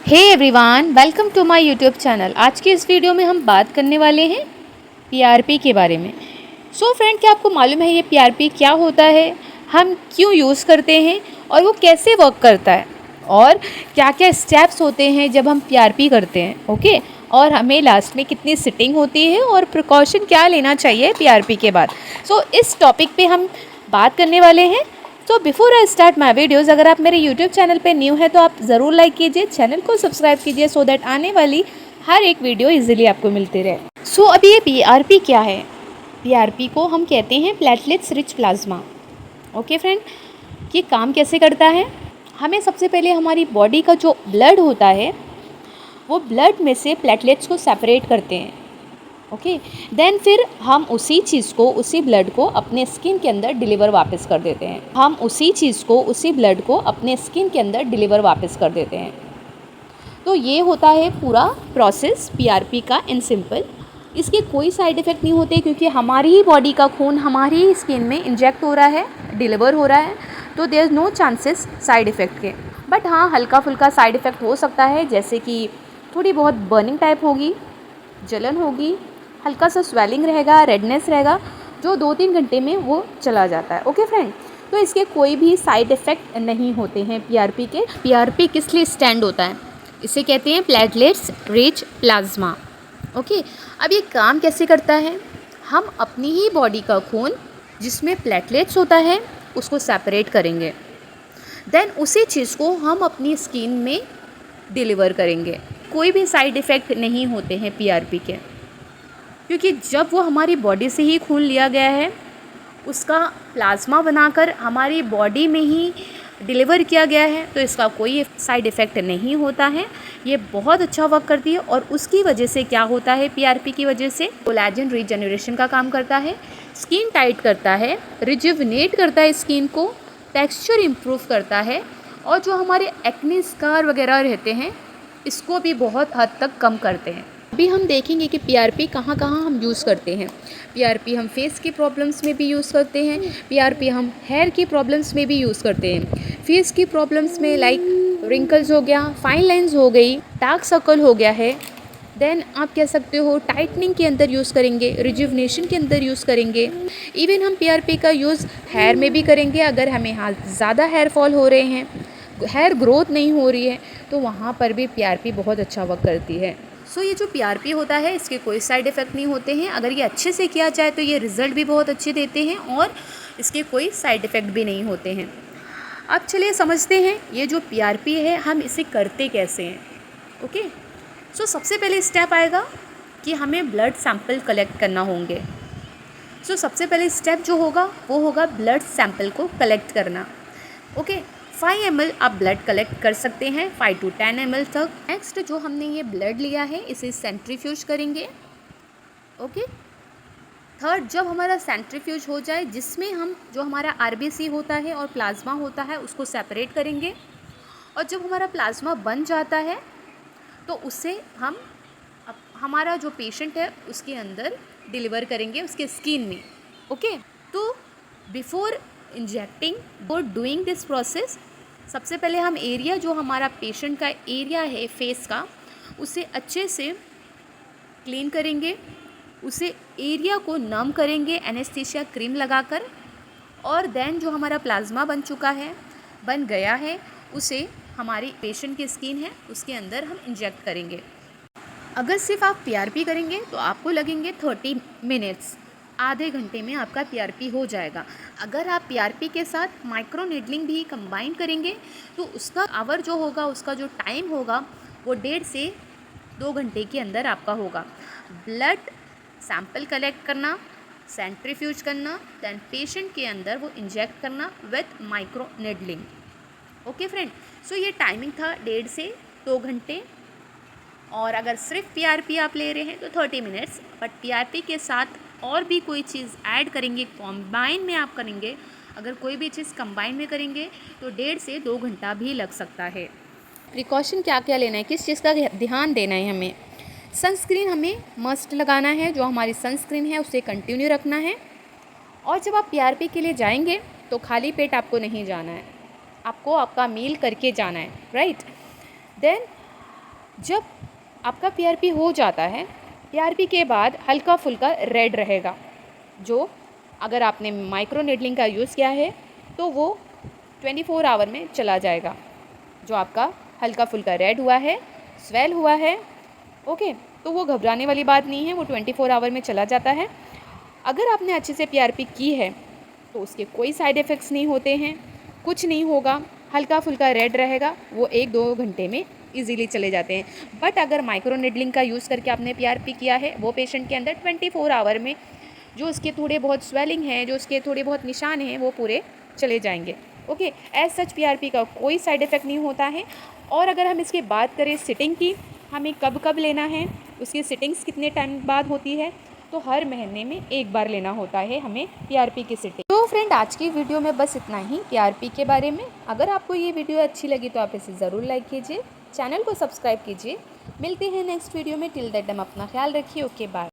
Hey everyone, welcome to my YouTube channel. आज की इस वीडियो में हम बात करने वाले हैं पीआरपी के बारे में। सो फ्रेंड, क्या आपको मालूम है ये पीआरपी क्या होता है, हम क्यों यूज़ करते हैं और वो कैसे वर्क करता है, और क्या क्या स्टेप्स होते हैं जब हम पीआरपी करते हैं। ओके, और हमें लास्ट में कितनी सिटिंग होती है और प्रिकॉशन क्या लेना चाहिए पीआरपी के बाद। सो इस टॉपिक पे हम बात करने वाले हैं। तो before I start my videos, अगर आप मेरे यूट्यूब चैनल पे न्यू है तो आप ज़रूर लाइक कीजिए, चैनल को सब्सक्राइब कीजिए सो दैट आने वाली हर एक वीडियो इजीली आपको मिलती रहे। सो अभी ये पीआरपी क्या है? पीआरपी को हम कहते हैं platelets rich plasma. Okay friend, ये काम कैसे करता है? हमें सबसे पहले हमारी बॉडी का जो ब्लड होता है वो ब्लड में से प्लेटलेट्स को सेपरेट करते हैं। ओके, देन फिर हम उसी चीज़ को, उसी ब्लड को अपने स्किन के अंदर डिलीवर वापस कर देते हैं। हम उसी चीज़ को, उसी ब्लड को अपने स्किन के अंदर डिलीवर वापस कर देते हैं। तो ये होता है पूरा प्रोसेस पीआरपी का इन सिंपल। इसके कोई साइड इफ़ेक्ट नहीं होते क्योंकि हमारी ही बॉडी का खून हमारी ही स्किन में इंजेक्ट हो रहा है, डिलीवर हो रहा है, तो there is no chances side effect के। बट हाँ, हल्का फुल्का साइड इफ़ेक्ट हो सकता है, जैसे कि थोड़ी बहुत बर्निंग टाइप होगी, जलन होगी, हल्का सा स्वेलिंग रहेगा, रेडनेस रहेगा, जो 2-3 घंटे में वो चला जाता है। ओके फ्रेंड, तो इसके कोई भी साइड इफ़ेक्ट नहीं होते हैं पीआरपी के। पीआरपी किस लिए स्टैंड होता है? इसे कहते हैं प्लेटलेट्स रिच प्लाज्मा। ओके, अब ये काम कैसे करता है? हम अपनी ही बॉडी का खून जिसमें प्लेटलेट्स होता है उसको सेपरेट करेंगे, देन उसी चीज़ को हम अपनी स्किन में डिलीवर करेंगे। कोई भी साइड इफ़ेक्ट नहीं होते हैं पीआरपी के, क्योंकि जब वो हमारी बॉडी से ही खून लिया गया है, उसका प्लाज्मा बनाकर हमारी बॉडी में ही डिलीवर किया गया है, तो इसका कोई साइड इफ़ेक्ट नहीं होता है। ये बहुत अच्छा वर्क करती है और उसकी वजह से क्या होता है, पीआरपी की वजह से कोलेजन रीजनरेशन का काम करता है, स्किन टाइट करता है, रिजुविनेट करता है स्किन को, टेक्सचर इम्प्रूव करता है, और जो हमारे एक्ने स्कार वगैरह रहते हैं इसको भी बहुत हद तक कम करते हैं। अभी हम देखेंगे कि पीआरपी कहाँ कहाँ हम यूज़ करते हैं। पीआरपी हम फेस की प्रॉब्लम्स में भी यूज़ करते हैं, पीआरपी हम हेयर की प्रॉब्लम्स में भी यूज़ करते हैं। फेस की प्रॉब्लम्स में लाइक रिंकल्स हो गया, फाइन लाइंस हो गई, डार्क सर्कल हो गया है, देन आप कह सकते हो टाइटनिंग के अंदर यूज़ करेंगे, रिजुविनेशन के अंदर यूज़ करेंगे। इवन हम पीआरपी का यूज़ हेयर में भी करेंगे। अगर हमें ज़्यादा हेयर फॉल हो रहे हैं, हेयर ग्रोथ नहीं हो रही है, तो वहाँ पर भी पीआरपी बहुत अच्छा वर्क करती है। सो ये जो पीआरपी होता है इसके कोई साइड इफ़ेक्ट नहीं होते हैं। अगर ये अच्छे से किया जाए तो ये रिज़ल्ट भी बहुत अच्छे देते हैं और इसके कोई साइड इफ़ेक्ट भी नहीं होते हैं। अब चलिए समझते हैं ये जो पीआरपी है हम इसे करते कैसे हैं। ओके, सो सबसे पहले स्टेप आएगा कि हमें ब्लड सैंपल कलेक्ट करना होंगे। सो सबसे पहले स्टेप जो होगा वो होगा ब्लड सैंपल को कलेक्ट करना। ओके, 5 ml आप ब्लड कलेक्ट कर सकते हैं, 5 to 10 ml तक। नेक्स्ट जो हमने ये ब्लड लिया है इसे सेंट्रीफ्यूज करेंगे। ओके, थर्ड, जब हमारा सेंट्रीफ्यूज हो जाए, जिसमें हम जो हमारा आरबीसी होता है और प्लाज्मा होता है उसको सेपरेट करेंगे, और जब हमारा प्लाज्मा बन जाता है तो उसे हम हमारा जो पेशेंट है उसके अंदर डिलीवर करेंगे, उसके स्किन में। ओके, तो बिफोर इंजेक्टिंग और डूइंग दिस प्रोसेस, सबसे पहले हम एरिया, जो हमारा पेशेंट का एरिया है फेस का, उसे अच्छे से क्लीन करेंगे, उसे एरिया को नम करेंगे एनेस्थीसिया क्रीम लगाकर, और देन जो हमारा प्लाज्मा बन चुका है, बन गया है, उसे हमारी पेशेंट की स्किन है उसके अंदर हम इंजेक्ट करेंगे। अगर सिर्फ आप पीआरपी करेंगे तो आपको लगेंगे 30 मिनट्स, आधे घंटे में आपका पीआरपी हो जाएगा। अगर आप पीआरपी के साथ माइक्रो नीडलिंग भी कंबाइन करेंगे तो उसका आवर जो होगा, उसका जो टाइम होगा वो 1.5 से 2 घंटे के अंदर आपका होगा। ब्लड सैंपल कलेक्ट करना, सेंट्रीफ्यूज करना, दैन पेशेंट के अंदर वो इंजेक्ट करना with micro needling. Okay friend, so ये टाइमिंग था 1.5 से 2 घंटे। और अगर सिर्फ पीआरपी आप ले रहे हैं तो 30 मिनट्स, बट पीआरपी के साथ और भी कोई चीज़ ऐड करेंगे, कॉम्बाइन में आप करेंगे, अगर कोई भी चीज़ कंबाइन में करेंगे तो 1.5 से 2 घंटा भी लग सकता है। प्रिकॉशन क्या क्या लेना है, किस चीज़ का ध्यान देना है हमें? सनस्क्रीन हमें मस्ट लगाना है, जो हमारी सनस्क्रीन है उसे कंटिन्यू रखना है। और जब आप पीआरपी के लिए जाएंगे तो खाली पेट आपको नहीं जाना है, आपको आपका मील करके जाना है, राइट। देन जब आपका पीआरपी हो जाता है, पीआरपी के बाद हल्का फुल्का रेड रहेगा, जो अगर आपने माइक्रो नीडलिंग का यूज़ किया है तो वो 24 आवर में चला जाएगा। जो आपका हल्का फुल्का रेड हुआ है, स्वेल हुआ है, ओके, तो वो घबराने वाली बात नहीं है, वो 24 आवर में चला जाता है। अगर आपने अच्छे से पीआरपी की है तो उसके कोई साइड इफ़ेक्ट्स नहीं होते हैं, कुछ नहीं होगा, हल्का फुल्का रेड रहेगा, वो 1-2 घंटे में इजीली चले जाते हैं। बट अगर माइक्रो नीडलिंग का यूज़ करके आपने पीआरपी किया है, वो पेशेंट के अंदर 24 आवर में जो उसके थोड़े बहुत स्वेलिंग हैं, जो उसके थोड़े बहुत निशान हैं, वो पूरे चले जाएंगे। ओके, एज सच पीआरपी का कोई साइड इफ़ेक्ट नहीं होता है। और अगर हम इसकी बात करें सिटिंग की, हमें कब कब लेना है, उसकी सिटिंग्स कितने टाइम बाद होती है, तो हर महीने में एक बार लेना होता है हमें पीआरपी की सिटिंग। तो फ्रेंड, आज की वीडियो में बस इतना ही पीआरपी के बारे में। अगर आपको ये वीडियो अच्छी लगी तो आप इसे ज़रूर लाइक कीजिए, चैनल को सब्सक्राइब कीजिए। मिलते हैं नेक्स्ट वीडियो में। टिल दैट टाइम अपना ख्याल रखिए। Okay, bye.